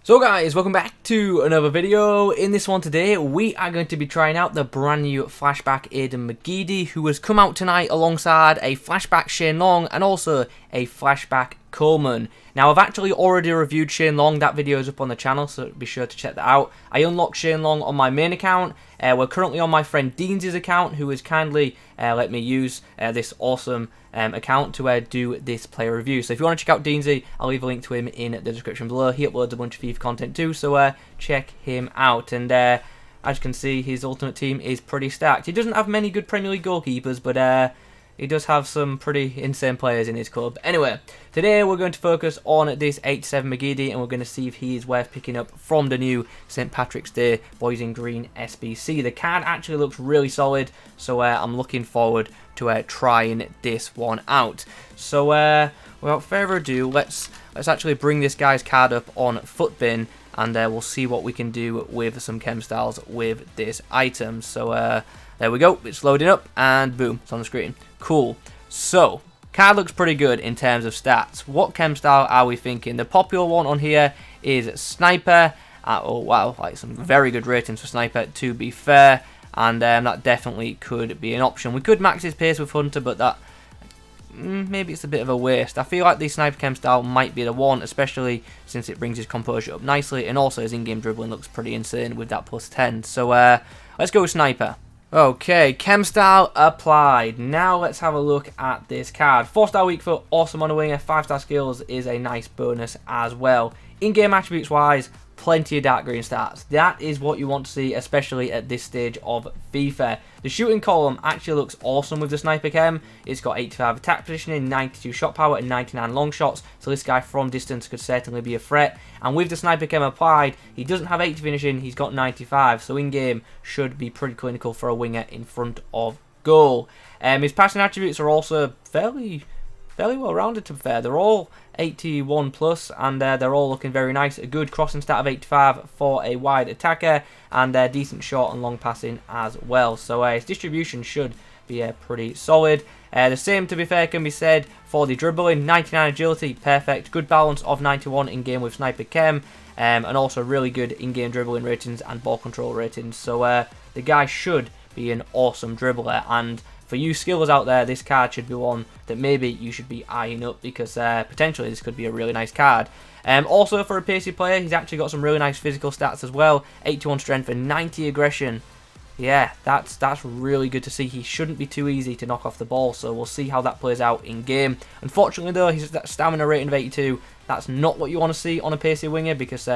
So guys, welcome back to another video. In this one today, we are going to be trying out the brand new Flashback Aiden McGeady, who has come out tonight alongside a Flashback Shane Long and also a Flashback Coleman. Now, I've actually already reviewed Shane Long. That video is up on the channel, so be sure to check that out. I unlocked Shane Long on my main account. We're currently on my friend Dean's account, who has kindly let me use this awesome account to do this player review. So if you want to check out Deansy, I'll leave a link to him in the description below. He uploads a bunch of FIFA content too, so check him out. And as you can see, his ultimate team is pretty stacked. He doesn't have many good Premier League goalkeepers, but he does have some pretty insane players in his club. Anyway, today we're going to focus on this 87 McGeady, and we're going to see if he is worth picking up from the new St. Patrick's Day Boys in Green SBC. The card actually looks really solid, so I'm looking forward to trying this one out. So without further ado, let's actually bring this guy's card up on Footbin, and we'll see what we can do with some chem styles with this item. So there we go, it's loading up, and boom, it's on the screen. Cool. So, card looks pretty good in terms of stats. What chem style are we thinking? The popular one on here is Sniper. Oh wow, like some very good ratings for Sniper, to be fair. And that definitely could be an option. We could max his pace with Hunter, but that maybe it's a bit of a waste. I feel like the Sniper chem style might be the one, especially since it brings his composure up nicely, and also his in-game dribbling looks pretty insane with that plus 10. So let's go with Sniper. Okay, chem style applied. Now let's have a look at this card. 4-star weak foot, awesome on a winger. 5-star skills is a nice bonus as well. In-game attributes wise, plenty of dark green stats. That is what you want to see, especially at this stage of FIFA. The shooting column actually looks awesome with the Sniper Chem. It's got 85 attack positioning, 92 shot power, and 99 long shots. So this guy from distance could certainly be a threat. And with the Sniper Chem applied, he doesn't have 80 finishing, he's got 95. So in-game should be pretty clinical for a winger in front of goal. His passing attributes are also fairly well rounded, to be fair. They're all 81 plus, and they're all looking very nice. A good crossing stat of 85 for a wide attacker, and decent short and long passing as well. So his distribution should be pretty solid. The same, to be fair, can be said for the dribbling. 99 agility, perfect. Good balance of 91 in game with Sniper Chem, and also really good in-game dribbling ratings and ball control ratings. So the guy should be an awesome dribbler, and for you skillers out there, this card should be one that maybe you should be eyeing up, because potentially this could be a really nice card. Also, for a pacey player, he's actually got some really nice physical stats as well. 81 strength and 90 aggression. Yeah, that's really good to see. He shouldn't be too easy to knock off the ball, so we'll see how that plays out in game. Unfortunately though, he's that stamina rating of 82. That's not what you want to see on a pacey winger, because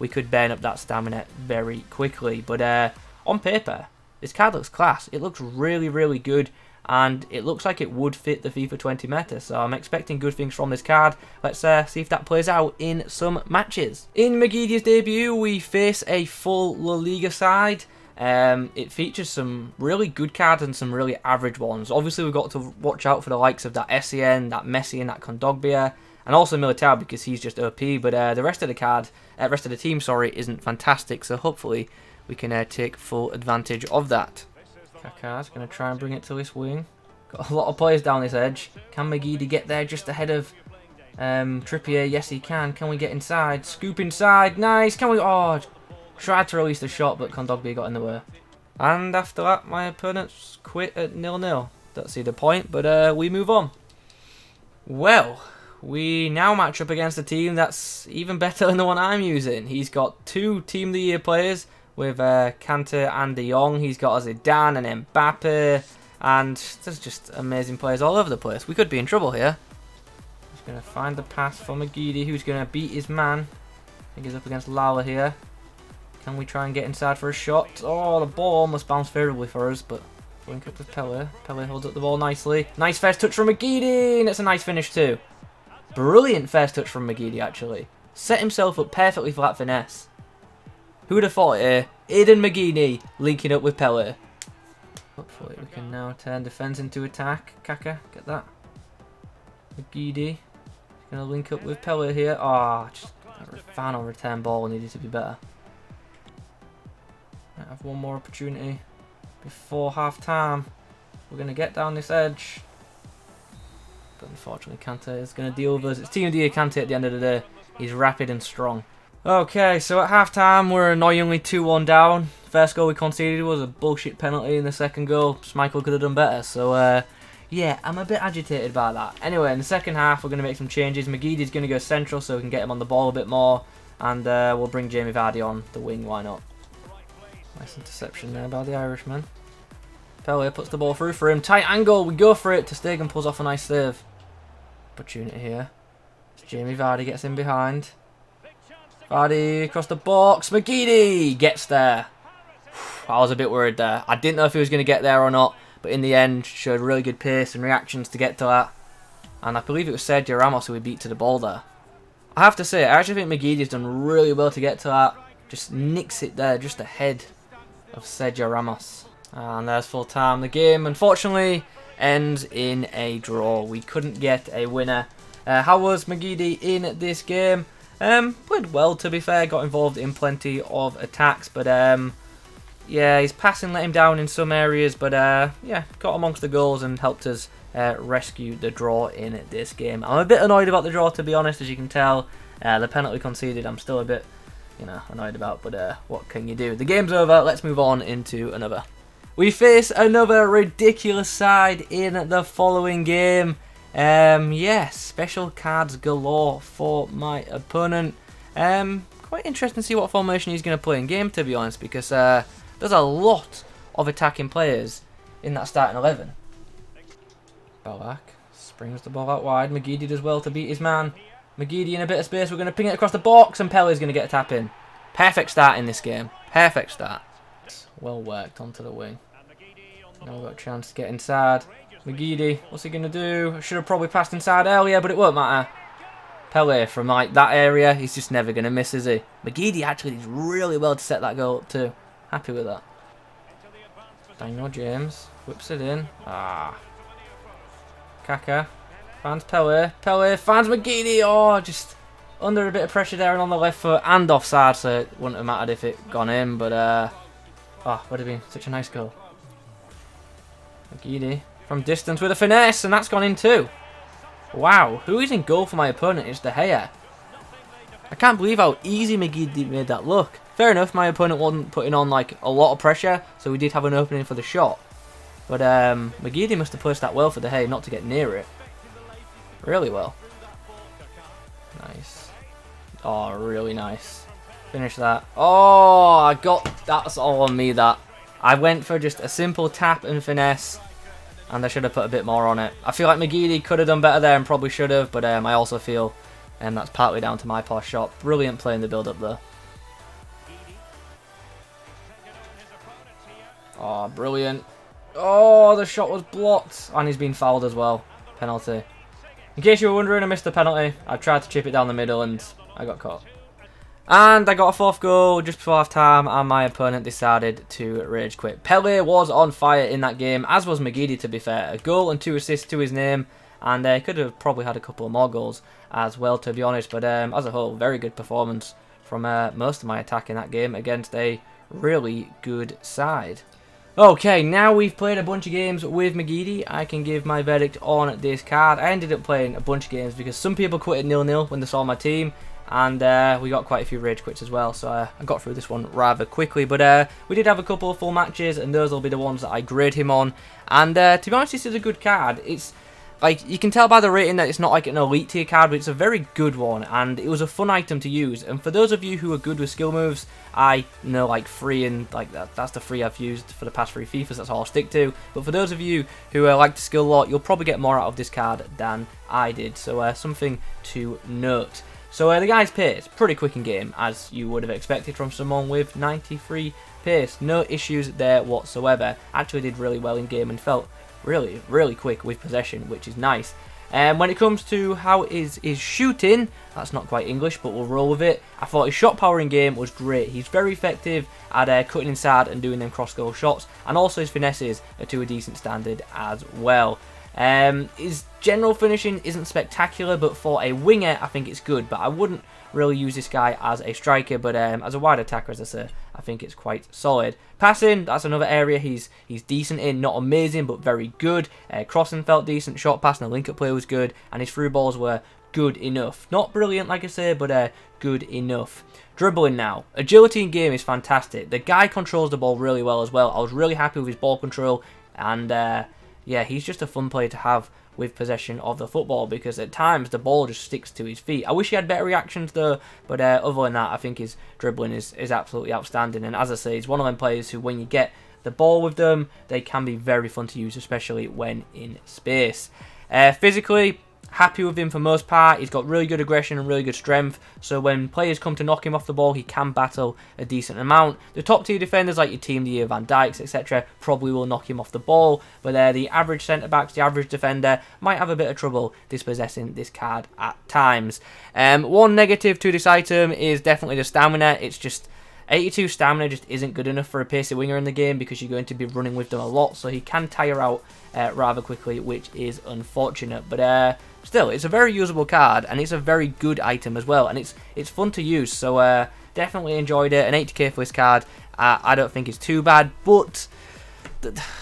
we could burn up that stamina very quickly. But on paper, this card looks class. It looks really good, and it looks like it would fit the FIFA 20 meta, so I'm expecting good things from this card. Let's see if that plays out in some matches. In McGeady's debut, we face a full La Liga side. It features some really good cards and some really average ones. Obviously, we've got to watch out for the likes of that Essien, that Messi, and that Kondogbia, and also Militao, because he's just OP. But the rest of the team, isn't fantastic. So hopefully we can take full advantage of that. Kaká's going to try and bring it to this wing. Got a lot of players down this edge. Can McGeady get there just ahead of Trippier? Yes, he can. Can we get inside? Scoop inside. Nice. Can we? Oh, tried to release the shot, but Kondogbia got in the way. And after that, my opponents quit at 0-0. Don't see the point, but we move on. Well, we now match up against a team that's even better than the one I'm using. He's got 2 Team of the Year players, with Kante and De Jong. He's got Zidane and Mbappe, and there's just amazing players all over the place. We could be in trouble here. He's going to find the pass for McGeady, who's going to beat his man. I think he's up against Lala here. Can we try and get inside for a shot? Oh, the ball almost bounced favourably for us, but link up with Pele. Pele holds up the ball nicely. Nice first touch from McGeady, and it's a nice finish too. Brilliant first touch from McGeady, actually. Set himself up perfectly for that finesse. Who would have thought it here? Aiden McGeady linking up with Pele. Hopefully we can now turn defence into attack. Kaka, get that. McGeady. Going to link up with Pele here. Ah, just final return ball needed to be better. Might have one more opportunity before half time. We're going to get down this edge. But unfortunately Kante is going to deal with us. It's Team of the Year Kante at the end of the day. He's rapid and strong. Okay, so at half-time, we're annoyingly 2-1 down. First goal we conceded was a bullshit penalty, and the second goal, Michael could have done better. So, yeah, I'm a bit agitated by that. Anyway, in the second half, we're going to make some changes. McGeady's going to go central so we can get him on the ball a bit more. And we'll bring Jamie Vardy on the wing, why not? Nice interception there by the Irishman. Pele puts the ball through for him. Tight angle, we go for it. Ter Stegen pulls off a nice save. Opportunity here. Jamie Vardy gets in behind. Vardy across the box. McGeady gets there. I was a bit worried there. I didn't know if he was going to get there or not. But in the end, showed really good pace and reactions to get to that. And I believe it was Sergio Ramos who we beat to the ball there. I have to say, I actually think McGeady's done really well to get to that. Just nicks it there, just ahead of Sergio Ramos. And there's full time. The game, unfortunately, ends in a draw. We couldn't get a winner. How was McGeady in this game? Played well, to be fair. Got involved in plenty of attacks, but yeah, his passing let him down in some areas, but yeah, got amongst the goals and helped us rescue the draw in this game. I'm a bit annoyed about the draw, to be honest, as you can tell. The penalty conceded, I'm still a bit, annoyed about, but what can you do? The game's over. Let's move on into another. We face another ridiculous side in the following game. Yeah, special cards galore for my opponent. Quite interesting to see what formation he's going to play in game, to be honest, because there's a lot of attacking players in that starting 11. Ball back, springs the ball out wide. McGeady does well to beat his man. McGeady in a bit of space. We're going to ping it across the box, and Pele's going to get a tap in. Perfect start in this game. Perfect start. Well worked onto the wing. Now we've got a chance to get inside. McGeady, what's he going to do? I should have probably passed inside earlier, but it won't matter. Pele from like that area, he's just never going to miss, is he? McGeady actually did really well to set that goal up too. Happy with that. Daniel James whips it in. Kaka finds Pele. Pele finds McGeady. Oh, just under a bit of pressure there and on the left foot and offside, so it wouldn't have mattered if it gone in. But would have been such a nice goal. McGeady from distance with a finesse, and that's gone in too. Wow, who is in goal for my opponent is De Gea. I can't believe how easy McGeady made that look. Fair enough, my opponent wasn't putting on like a lot of pressure, so we did have an opening for the shot. But McGeady must have pushed that well for De Gea not to get near it. Really well. Nice. Oh, really nice. Finish that. Oh, that's all on me, that. I went for just a simple tap and finesse, and I should have put a bit more on it. I feel like McGeady could have done better there and probably should have, but I also feel that's partly down to my poor shot. Brilliant play in the build-up there. Oh, brilliant. Oh, the shot was blocked, and he's been fouled as well. Penalty. In case you were wondering, I missed the penalty. I tried to chip it down the middle, and I got caught. And I got a fourth goal just before half time, and my opponent decided to rage quit. Pele was on fire in that game, as was McGeady, to be fair. A goal and 2 assists to his name, and could have probably had a couple of more goals as well, to be honest. But as a whole, very good performance from most of my attack in that game against a really good side. Okay, now we've played a bunch of games with McGeady, I can give my verdict on this card. I ended up playing a bunch of games because some people quitted 0-0 when they saw my team. And we got quite a few rage quits as well, so I got through this one rather quickly. But we did have a couple of full matches, and those will be the ones that I grade him on. And to be honest, this is a good card. It's like, you can tell by the rating that it's not like an elite tier card, but it's a very good one, and it was a fun item to use. And for those of you who are good with skill moves, I know like free and like that's the free I've used for the past 3 FIFAs, that's all I'll stick to. But for those of you who like the skill a lot, you'll probably get more out of this card than I did. So something to note. So the guy's pace, pretty quick in game, as you would have expected from someone with 93 pace. No issues there whatsoever. Actually did really well in game and felt really, really quick with possession, which is nice. When it comes to how is his shooting, that's not quite English, but we'll roll with it. I thought his shot power in game was great. He's very effective at cutting inside and doing them cross-goal shots, and also his finesses are to a decent standard as well. His general finishing isn't spectacular, but for a winger, I think it's good. But I wouldn't really use this guy as a striker, but as a wide attacker, as I say, I think it's quite solid. Passing, that's another area he's decent in, not amazing, but very good. Crossing felt decent, short passing, the link-up play was good, and his through balls were good enough. Not brilliant, like I say, but good enough. Dribbling now. Agility in game is fantastic. The guy controls the ball really well as well. I was really happy with his ball control, and yeah, he's just a fun player to have with possession of the football, because at times the ball just sticks to his feet. I wish he had better reactions though, but other than that, I think his dribbling is absolutely outstanding. And as I say, he's one of them players who, when you get the ball with them, they can be very fun to use, especially when in space. Physically, happy with him for most part. He's got really good aggression and really good strength, so when players come to knock him off the ball, he can battle a decent amount. The top tier defenders like your Team of the Year Van Dijks, etc., probably will knock him off the ball, but the average centre backs, the average defender, might have a bit of trouble dispossessing this card at times. One negative to this item is definitely the stamina. It's just 82 stamina just isn't good enough for a pacey winger in the game, because you're going to be running with them a lot, so he can tire out rather quickly, which is unfortunate. But still, it's a very usable card, and it's a very good item as well, and it's fun to use, so definitely enjoyed it. An 80k for this card, I don't think it's too bad, but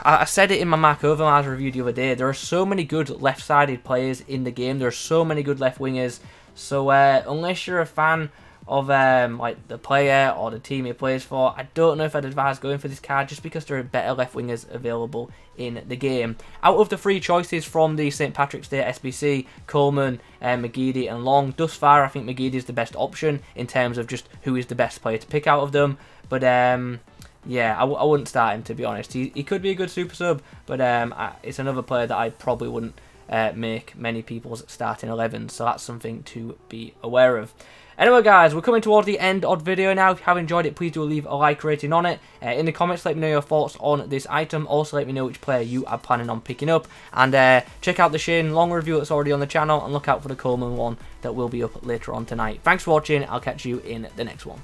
I said it in my Mark Overmars review the other day, there are so many good left-sided players in the game, there are so many good left wingers, so unless you're a fan of like the player or the team he plays for, I don't know if I'd advise going for this card, just because there are better left wingers available in the game. Out of the three choices from the St. Patrick's Day SBC, Coleman, McGeady and Long, thus far I think McGeady is the best option in terms of just who is the best player to pick out of them. But yeah, I wouldn't start him, to be honest. He could be a good super sub, but it's another player that I probably wouldn't make many people's starting 11, so that's something to be aware of. Anyway guys, we're coming towards the end of the video now. If you have enjoyed it, please do leave a like rating on it. In the comments, let me know your thoughts on this item. Also, let me know which player you are planning on picking up. And check out the Shane Long review that's already on the channel, and look out for the Coleman one that will be up later on tonight. Thanks for watching. I'll catch you in the next one.